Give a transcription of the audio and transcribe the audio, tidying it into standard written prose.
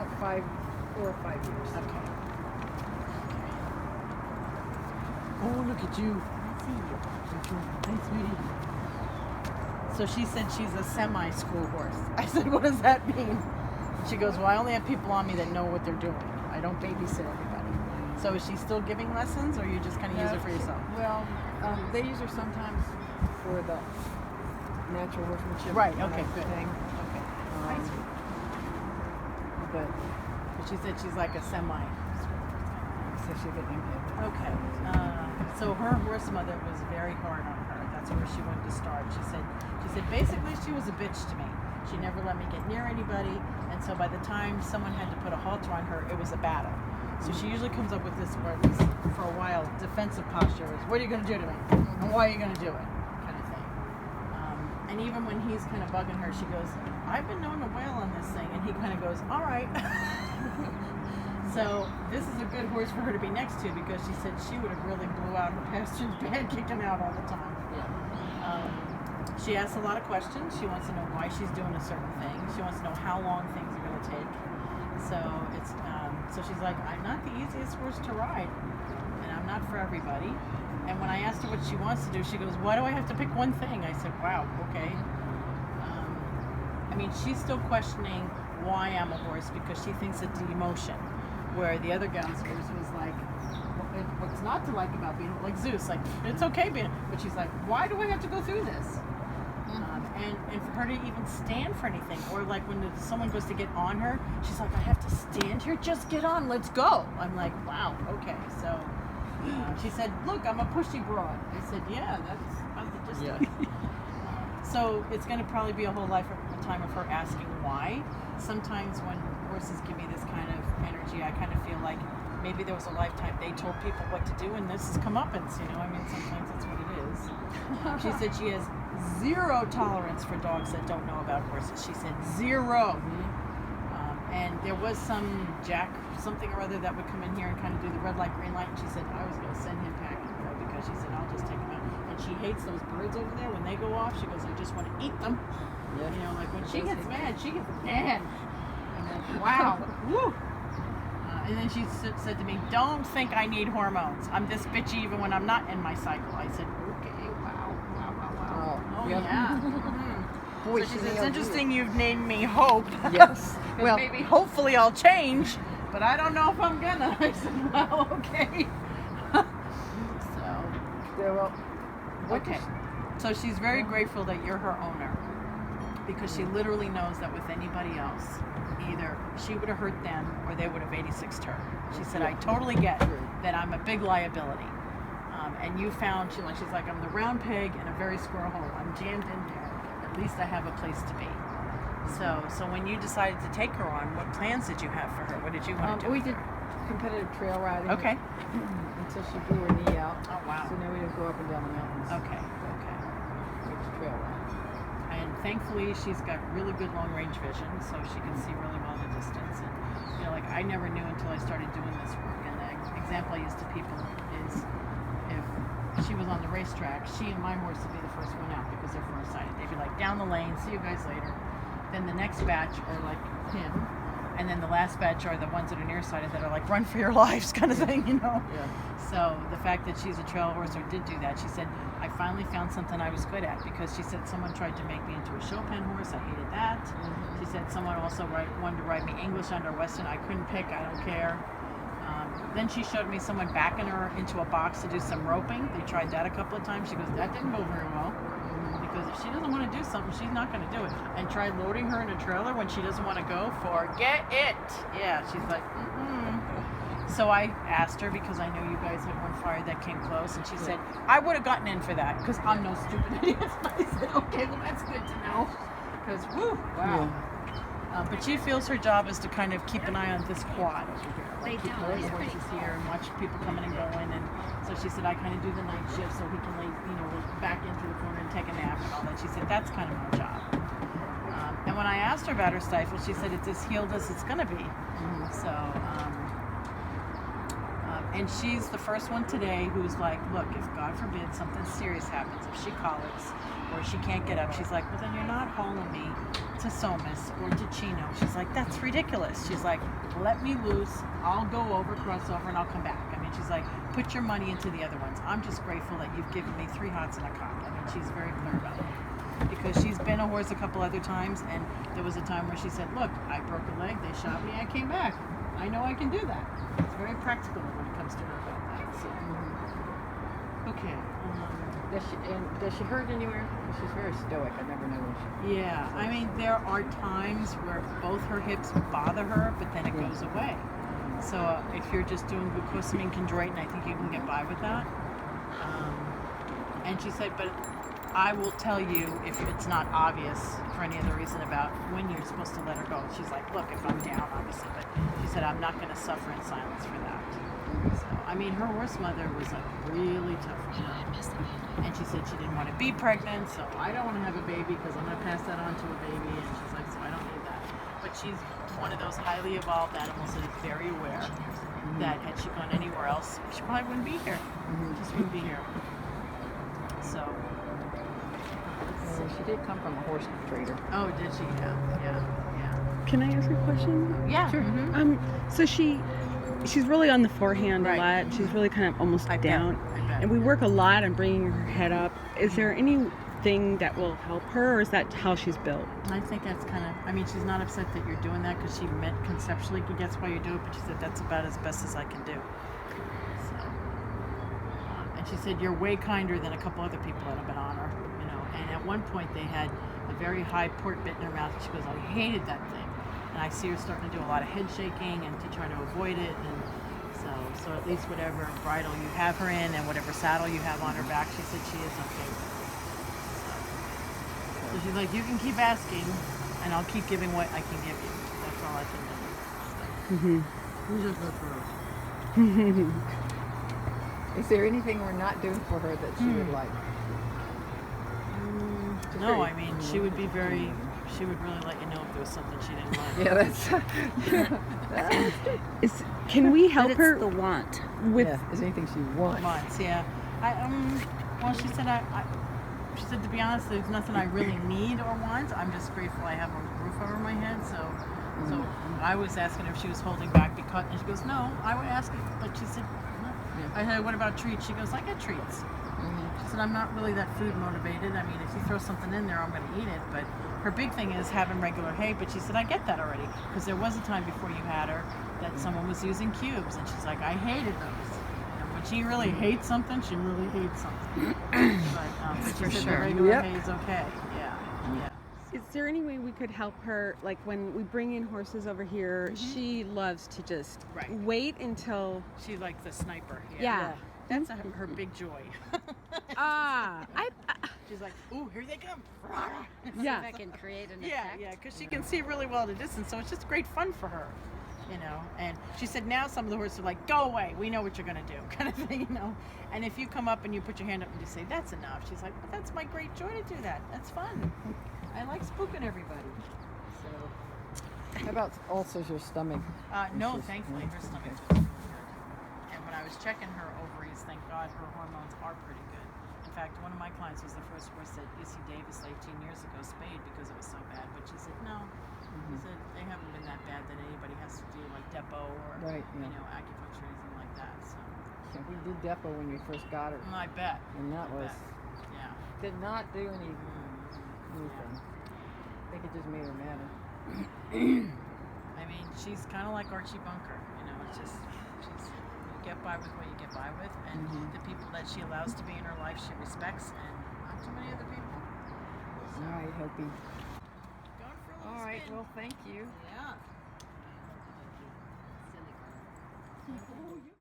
about 4 or 5 years. Okay. Oh, look at you. I see you. Hi, sweetie. So she said she's a semi-school horse. I said, what does that mean? She goes, well, I only have people on me that know what they're doing. I don't babysit everybody. So is she still giving lessons, or you just kind of use her for yourself? Well, they use her sometimes for the natural horsemanship. Right, okay, good. Thing. Okay. Um, but She said she's like a semi. so she didn't have Okay. So her horse mother was very hard on her. That's where she wanted to start. She said basically she was a bitch to me. She never let me get near anybody, and so by the time someone had to put a halter on her, it was a battle. So she usually comes up with this, or at least for a while, defensive posture is, what are you going to do to me? And why are you going to do it? Kind of thing. And even when he's kind of bugging her, she goes, I've been knowing a whale on this thing. And he kind of goes, all right. So this is a good horse for her to be next to, because she said she would have really blew out her pastor's bed kicking out all the time. She asks a lot of questions. She wants to know why she's doing a certain thing. She wants to know how long things are going to take. So it's so she's like, I'm not the easiest horse to ride, and I'm not for everybody. And when I asked her what she wants to do, she goes, why do I have to pick one thing? I said, wow, okay. I mean, she's still questioning why I'm a horse, because she thinks it's the emotion, where the other gals was like, what's not to like about being like Zeus, like it's okay being, but she's like, why do I have to go through this? And for her to even stand for anything, or like when someone goes to get on her, she's like, I have to stand here, just get on, let's go. I'm like, wow, okay. So she said, look, I'm a pushy broad. I said, yeah, that's just so it's going to probably be a whole time of her asking why. Sometimes when horses give me this kind of energy, I kind of feel like maybe there was a lifetime they told people what to do, and this is comeuppance, you know. I mean, sometimes that's what it is. She said she has zero tolerance for dogs that don't know about horses. She said zero. And there was some Jack something or other that would come in here and kind of do the red light, green light, and she said I was going to send him packing, because she said I'll just take him out. And she hates those birds over there when they go off. She goes, I just want to eat them. Yeah. You know, like when she gets mad, she gets mad. I'm like, wow. Woo. And then she said to me, don't think I need hormones. I'm this bitchy even when I'm not in my cycle. I said, okay, wow. Oh, yeah. Boy, so she said, it's interesting you've named me Hope. Yes. Well, maybe hopefully I'll change, but I don't know if I'm gonna. I said, well, okay. Okay. So she's very grateful that you're her owner, because she literally knows that with anybody else, either she would have hurt them or they would have 86'd her. She said, I totally get that I'm a big liability. And you found, she's like, I'm the round peg in a very square hole. I'm jammed in there. At least I have a place to be. So when you decided to take her on, what plans did you have for her? What did you want to do? We did competitive trail riding. Okay. Until she blew her knee out. Oh, wow. So now we just go up and down the mountains. Okay. It's trail riding. And thankfully, she's got really good long-range vision, so she can see really well the distance. And you know, like I never knew until I started doing this work. And the example I use to people is, if she was on the racetrack, she and my horse would be the first one out because they're farsighted. They'd be like, down the lane, see you guys later. Then the next batch are like him, and then the last batch are the ones that are nearsighted that are like, run for your lives kind of thing, you know. Yeah. So the fact that she's a trail horse, or did do that, she said, I finally found something I was good at, because she said someone tried to make me into a show pen horse. I hated that. She said someone also wanted to ride me English under Western. I couldn't pick. I don't care. Then she showed me someone backing her into a box to do some roping. They tried that a couple of times. She goes, that didn't go very well, because if she doesn't want to do something, she's not going to do it. And try loading her in a trailer when she doesn't want to go, forget it. Yeah, she's like, So I asked her, because I know you guys had one fire that came close, and she said, I would have gotten in for that, because I'm no stupid idiot. I said, okay, well, that's good to know. Because, wow. Yeah. But she feels her job is to kind of keep an eye on this quad over here. Like keep all the horses here and watch people coming and going. And so she said, I kind of do the night shift so he can lay, back into the corner and take a nap and all that. She said, that's kind of my job. And when I asked her about her stifle, she said, it's as healed as it's going to be. So, and she's the first one today who's like, look, if God forbid something serious happens, if she colics or she can't get up, she's like, well, then you're not hauling me to to Somas or to Chino. She's like, that's ridiculous. She's like, let me loose. I'll go over, cross over, and I'll come back. I mean, she's like, put your money into the other ones. I'm just grateful that you've given me 3 hots and a cock. I mean, she's very clear about it. Because she's been a horse a couple other times, and there was a time where she said, look, I broke a leg, they shot me, I came back. I know I can do that. It's very practical when it comes to her about that. So. Okay. Does she hurt anywhere? She's very stoic. I never know when she. Yeah, I mean, there are times where both her hips bother her, but then it goes away. So if you're just doing glucosamine chondroitin, I think you can get by with that. And she said, but I will tell you if it's not obvious for any other reason about when you're supposed to let her go. She's like, look, if I'm down, obviously, but she said, I'm not going to suffer in silence for that. So, I mean, her horse mother was a really tough woman. And she said she didn't want to be pregnant, so I don't want to have a baby because I'm going to pass that on to a baby. And she's like, so I don't need that. But she's one of those highly evolved animals that is very aware that had she gone anywhere else, she probably wouldn't be here. Just wouldn't be here. So. She did come from a horse trader. Oh, did she? Yeah. Can I ask a question? Yeah. Sure. So she's really on the forehand a lot. She's really kind of almost down. I bet. And we work a lot on bringing her head up. Is there anything that will help her, or is that how she's built? I think that's kind of, I mean, she's not upset that you're doing that because she meant conceptually gets why you do it, but she said that's about as best as I can do. So, and she said you're way kinder than a couple other people that have been on her, you know. And at one point they had a very high port bit in her mouth. She goes, I hated that thing. And I see her starting to do a lot of head shaking and to try to avoid it. And so at least whatever bridle you have her in and whatever saddle you have on her back, she said she is okay with. So she's like, you can keep asking, and I'll keep giving what I can give you. That's all I can do. Is there anything we're not doing for her that she would like? No, I mean, she would be very, she would really let you know if there was something she didn't like. Yeah, that's. Can we help But her it's the want. with? Yeah, is there anything she wants? Months, yeah. Well, she said, she said, to be honest, there's nothing I really need or want. I'm just grateful I have a roof over my head. So I was asking her if she was holding back because, and she goes, no, I would ask it, but she said, no. I said, what about treats? She goes, I get treats. She said, I'm not really that food motivated. I mean, if you throw something in there, I'm going to eat it. But her big thing is having regular hay. But she said, I get that already. Because there was a time before you had her that someone was using cubes. And she's like, I hated those. And when she really hates something, she really hates something. But she said the regular hay is okay. Yeah. Is there any way we could help her? Like when we bring in horses over here, she loves to just wait until She's like the sniper. Yeah. That's her big joy. She's like, ooh, here they come. Yeah. If I can create an Yeah, effect. because she can see really well at a distance, so it's just great fun for her, you know. And she said now some of the horses are like, go away, we know what you're going to do, kind of thing, you know. And if you come up and you put your hand up and you say, that's enough, she's like, but that's my great joy to do that. That's fun. I like spooking everybody. So. How about also your stomach? No, issues? thankfully her stomach was good. And when I was checking her ovaries, thank God her hormones are pretty good. In fact, one of my clients was the first horse that UC Davis 18 years ago spayed because it was so bad. But she said, no. She said, they haven't been that bad that anybody has to do like depot or you know, acupuncture or anything like that. So Yeah, we did depot when we first got her. I bet. And that was, Yeah. did not do anything. I think it just made her madder. I mean, she's kind of like Archie Bunker. You know, it's just, you get by with what you get by with. And the people that she allows to be in her life, she respects. And not too many other people. So, All right, Hopi. going for a little All right, spin. well, thank you. Yeah. Silly girl. Oh, you